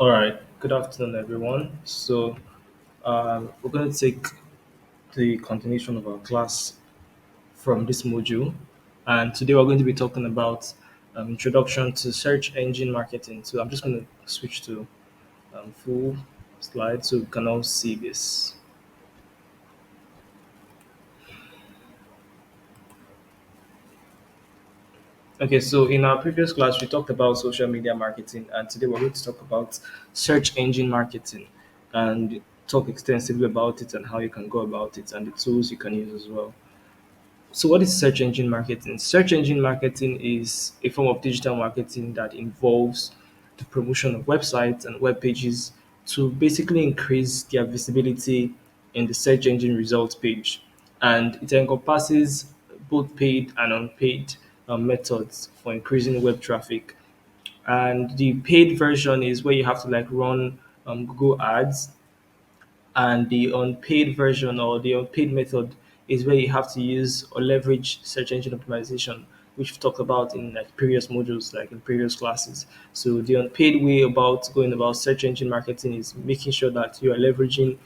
All right. Good afternoon, everyone. We're going to take the continuation of our class from this module, and today we're going to be talking about introduction to search engine marketing. So I'm just going to switch to full slide so we can all see this. Okay, so in our previous class, we talked about social media marketing, and today we're going to talk about search engine marketing and talk extensively about it and how you can go about it and the tools you can use as well. So, what is search engine marketing? Search engine marketing is a form of digital marketing that involves the promotion of websites and web pages to basically increase their visibility in the search engine results page. And it encompasses both paid and unpaid methods for increasing web traffic. And the paid version is where you have to like run Google ads, and the unpaid version or the unpaid method is where you have to use or leverage search engine optimization, which we've talked about in like previous modules, like in previous classes. So the unpaid way about going about search engine marketing is making sure that you are leveraging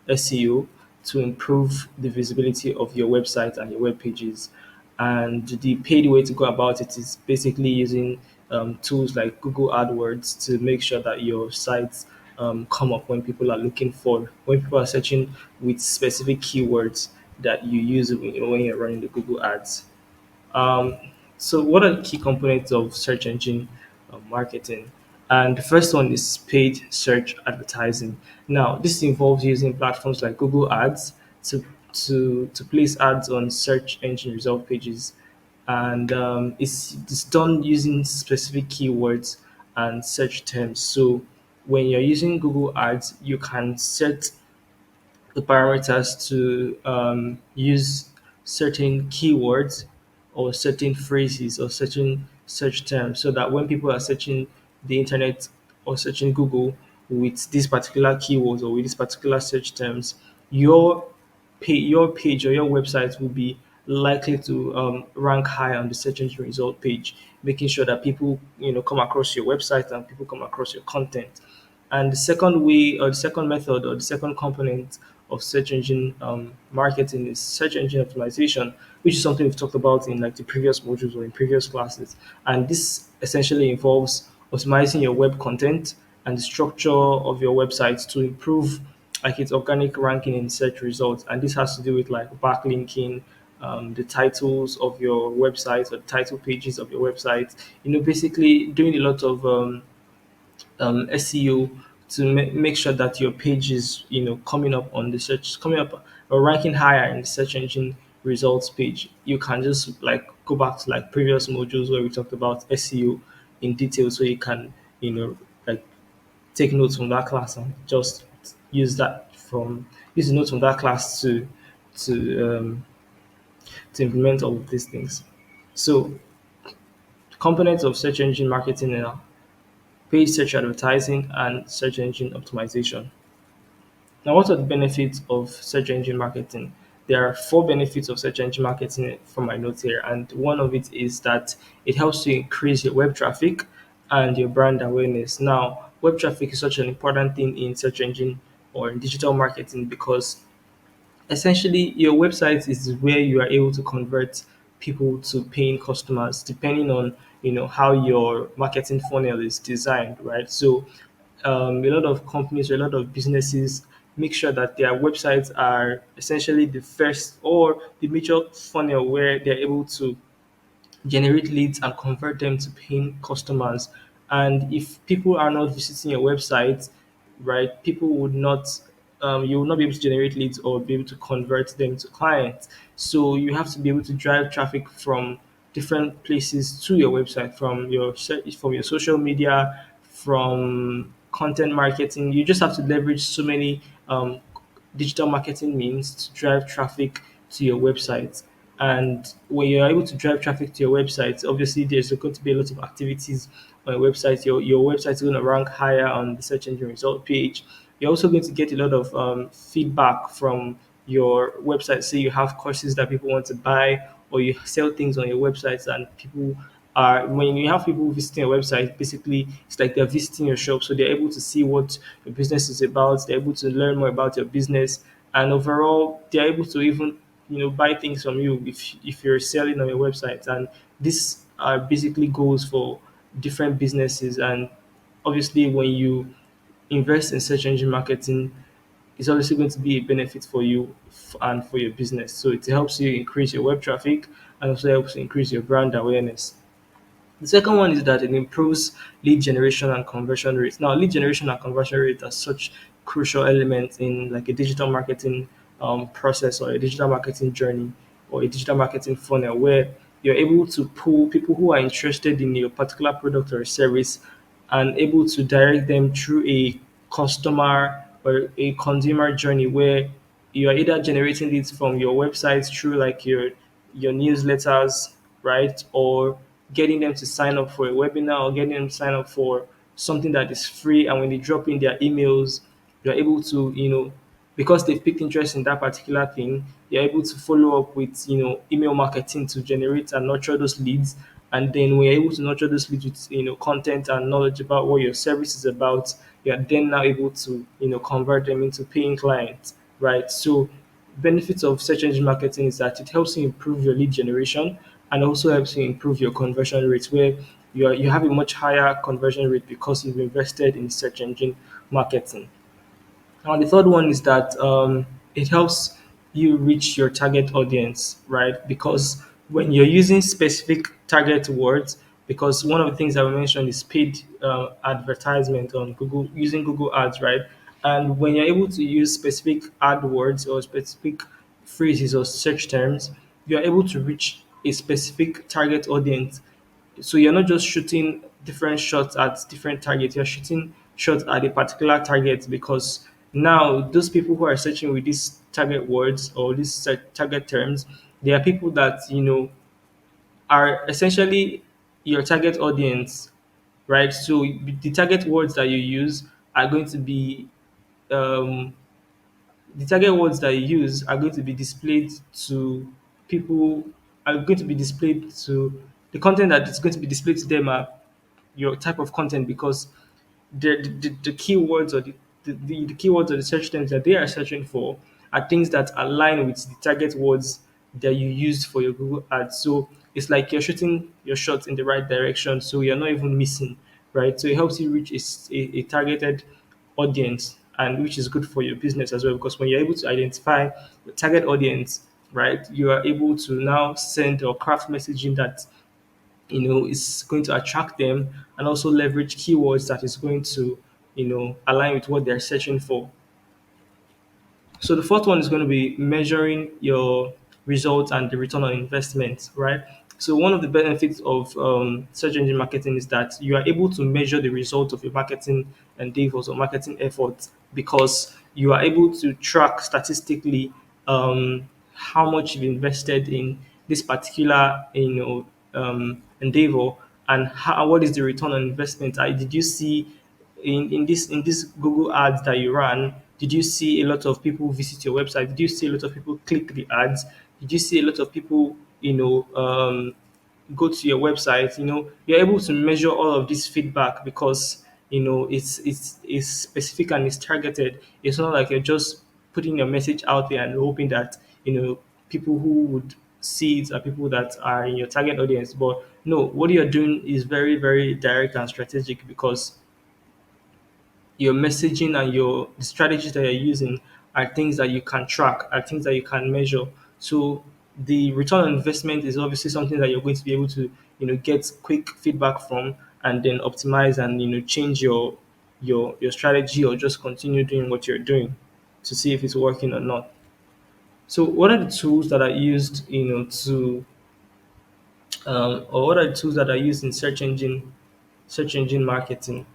SEO to improve the visibility of your website and your web pages. And the paid way to go about it is basically using tools like Google AdWords to make sure that your sites come up when people are looking for, when people are searching with specific keywords that you use when you're running the Google ads. Um, so, what are the key components of search engine marketing? And the first one is paid search advertising. Now, this involves using platforms like Google Ads to to place ads on search engine result pages, and it's done using specific keywords and search terms. So, when you're using Google Ads, you can set the parameters to use certain keywords or certain phrases or certain search terms so that when people are searching the internet or searching Google with these particular keywords or with these particular search terms, your your page or your website will be likely to rank high on the search engine result page, making sure that people come across your website and people come across your content. And the second way, or the second method, or the second component of search engine marketing is search engine optimization, which is something we've talked about in like the previous modules or in previous classes. And this essentially involves optimizing your web content and the structure of your website to improve like its organic ranking in search results. And this has to do with like backlinking, the titles of your website or the title pages of your website. Basically doing a lot of SEO to make sure that your page is coming up on the search, coming up or ranking higher in the search engine results page. You can just like go back to like previous modules where we talked about SEO in detail, so you can like take notes from that class and just use the notes from that class to to implement all of these things. So components of search engine marketing are paid search advertising and search engine optimization. Now, what are the benefits of search engine marketing? There are four benefits of search engine marketing from my notes here, and one of it is that it helps to increase your web traffic and your brand awareness. Now, web traffic is such an important thing in search engine or in digital marketing because essentially your website is where you are able to convert people to paying customers depending on how your marketing funnel is designed, right? So a lot of companies or a lot of businesses make sure that their websites are essentially the first or the major funnel where they're able to generate leads and convert them to paying customers. And if people are not visiting your website, right, people would not, you will not be able to generate leads or be able to convert them to clients. So you have to be able to drive traffic from different places to your website, from your social media, from content marketing. You just have to leverage so many digital marketing means to drive traffic to your website. And when you're able to drive traffic to your website, obviously there's going to be a lot of activities on your website. Your website is going to rank higher on the search engine result page. You're also going to get a lot of feedback from your website. Say you have courses that people want to buy, or you sell things on your website and people when you have people visiting your website, basically it's like they're visiting your shop, so they're able to see what your business is about. They're able to learn more about your business, and overall, they're able to even buy things from you if you're selling on your website. And this basically goes for different businesses. And obviously, when you invest in search engine marketing, it's obviously going to be a benefit for you and for your business. So it helps you increase your web traffic and also helps you increase your brand awareness. The second one is that it improves lead generation and conversion rates. Now, lead generation and conversion rate are such crucial elements in like a digital marketing process or a digital marketing journey or a digital marketing funnel where you're able to pull people who are interested in your particular product or service and able to direct them through a customer or a consumer journey where you are either generating leads from your website through like your newsletters, right? Or getting them to sign up for a webinar or getting them to sign up for something that is free. And when they drop in their emails, you're able to, because they've picked interest in that particular thing, you're able to follow up with, email marketing to generate and nurture those leads. And then when you're able to nurture those leads with, content and knowledge about what your service is about, you're then now able to, convert them into paying clients, right? So benefits of search engine marketing is that it helps you improve your lead generation and also helps you improve your conversion rates where you have a much higher conversion rate because you've invested in search engine marketing. Now, the third one is that it helps you reach your target audience, right? Because when you're using specific target words, because one of the things that we mentioned is paid advertisement on Google using Google Ads, right? And when you're able to use specific ad words or specific phrases or search terms, you're able to reach a specific target audience. So you're not just shooting different shots at different targets, you're shooting shots at a particular target because now those people who are searching with these target words or these target terms, they are people that are essentially your target audience, right? So the target words that you use are going to be um, the target words that you use are going to be displayed to people are going to be displayed to the content that is going to be displayed to them are your type of content because the keywords or the keywords or the search terms that they are searching for are things that align with the target words that you use for your Google ads. So it's like you're shooting your shots in the right direction, so you're not even missing, right? So it helps you reach a targeted audience, and which is good for your business as well because when you're able to identify the target audience, right, you are able to now send or craft messaging that is going to attract them and also leverage keywords that is going to align with what they're searching for. So the fourth one is going to be measuring your results and the return on investment, right? So one of the benefits of search engine marketing is that you are able to measure the result of your marketing endeavors or marketing efforts because you are able to track statistically how much you've invested in this particular endeavor and what is the return on investment. Did you see in this Google ads that you ran, did you see a lot of people visit your website? Did you see a lot of people click the ads? Did you see a lot of people, go to your website? You're able to measure all of this feedback because it's specific and it's targeted. It's not like you're just putting your message out there and hoping that people who would see it are people that are in your target audience. But no, what you're doing is very, very direct and strategic because your messaging and your the strategies that you're using are things that you can track, are things that you can measure. So the return on investment is obviously something that you're going to be able to, get quick feedback from and then optimize and change your strategy or just continue doing what you're doing to see if it's working or not. So what are the tools that are used, to or what are the tools that are used in search engine marketing?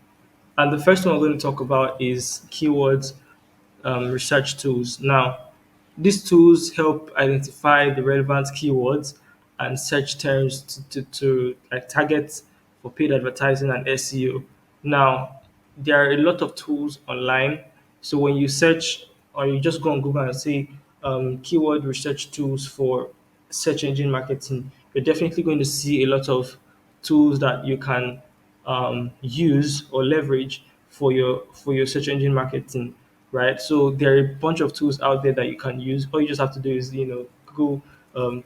And the first one we're going to talk about is keywords research tools. Now, these tools help identify the relevant keywords and search terms to like target for paid advertising and SEO. Now, there are a lot of tools online. So when you search or you just go on Google and say keyword research tools for search engine marketing, you're definitely going to see a lot of tools that you can use or leverage for your search engine marketing, right? So there are a bunch of tools out there that you can use. All you just have to do is Google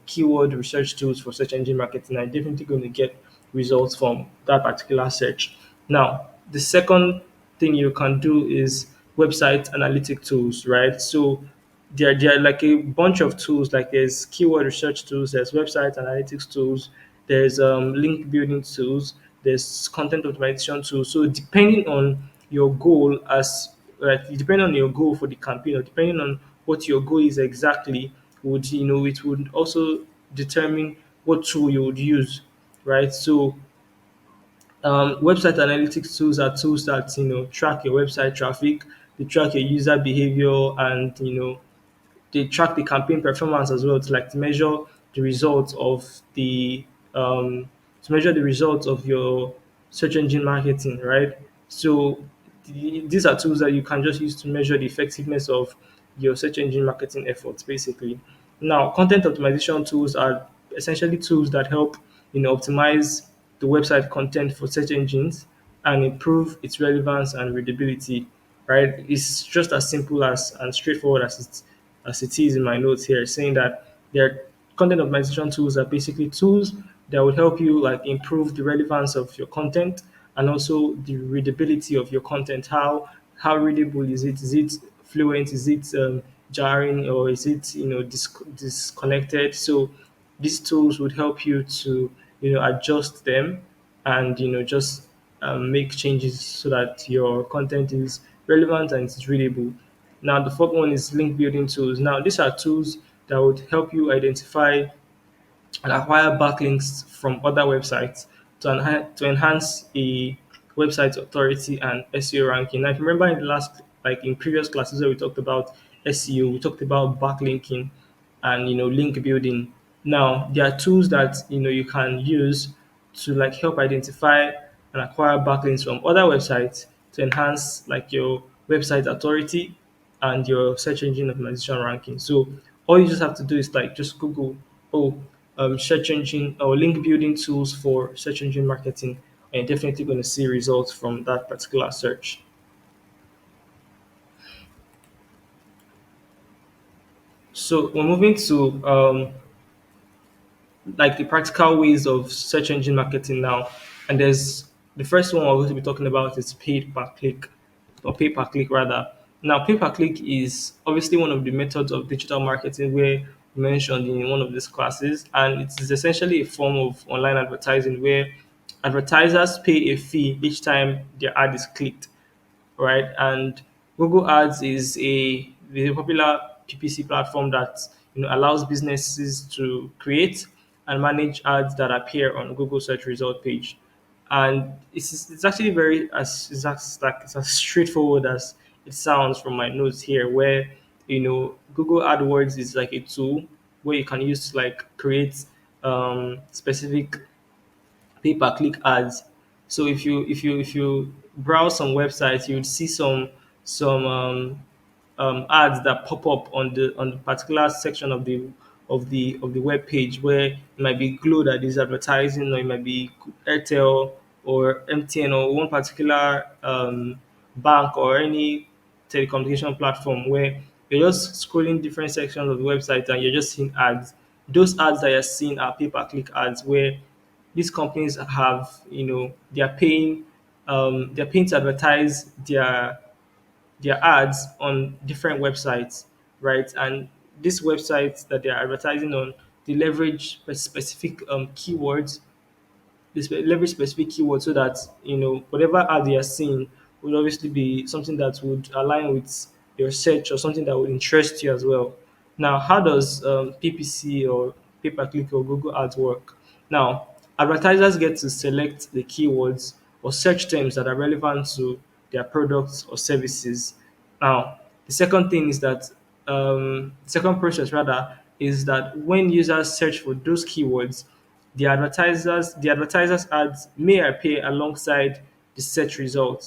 keyword research tools for search engine marketing. And you're definitely going to get results from that particular search. Now, the second thing you can do is website analytic tools, right? So there are like a bunch of tools. Like there's keyword research tools, there's website analytics tools, there's link building tools, there's content optimization tools. So depending on your goal, as like depending on your goal for the campaign, or depending on what your goal is exactly, would it would also determine what tool you would use, right? So website analytics tools are tools that track your website traffic, they track your user behavior, and they track the campaign performance as well, to measure the results of the your search engine marketing, right? So these are tools that you can just use to measure the effectiveness of your search engine marketing efforts, basically. Now, content optimization tools are essentially tools that help optimize the website content for search engines and improve its relevance and readability, right? It's just as simple as and straightforward as it is in my notes here, saying that their content optimization tools are basically tools that will help you like improve the relevance of your content and also the readability of your content. How readable is it? Is it fluent? Is it jarring, or is it disconnected? So these tools would help you to adjust them and just make changes so that your content is relevant and it's readable. Now, the fourth one is link building tools. Now, these are tools that would help you identify and acquire backlinks from other websites to enhance a website's authority and SEO ranking. Now, if you remember in the last, like in previous classes where we talked about SEO, we talked about backlinking and link building. Now, there are tools that you can use to like help identify and acquire backlinks from other websites to enhance like your website authority and your search engine optimization ranking. So all you just have to do is like just Google, oh, search engine or link building tools for search engine marketing, and you're definitely going to see results from that particular search. So we're moving to like the practical ways of search engine marketing now. And there's the first one we're going to be talking about is paid per click, or pay per click rather. Now, pay per click is obviously one of the methods of digital marketing where we mentioned in one of these classes, and it is essentially a form of online advertising where advertisers pay a fee each time their ad is clicked, right? And Google Ads is a very popular PPC platform that allows businesses to create and manage ads that appear on Google search result page. And it's actually very it's as straightforward as it sounds from my notes here, where Google AdWords is like a tool where you can use to like create specific pay-per-click ads. So if you browse some websites, you would see some ads that pop up on the particular section of the web page, where it might be Glow that is advertising, or it might be Airtel or MTN or one particular bank or any telecommunication platform, where you're just scrolling different sections of the website and you're just seeing ads. Those ads that you're seeing are pay-per-click ads, where these companies have they're paying to advertise their ads on different websites, right? And these websites that they're advertising on, they leverage specific keywords, leverage specific keywords, so that whatever ad they are seeing would obviously be something that would align with your search, or something that would interest you as well. Now, how does PPC or pay per click or Google Ads work? Now, advertisers get to select the keywords or search terms that are relevant to their products or services. Now, the second thing is that the second process rather is that when users search for those keywords, the advertisers ads may appear alongside the search results.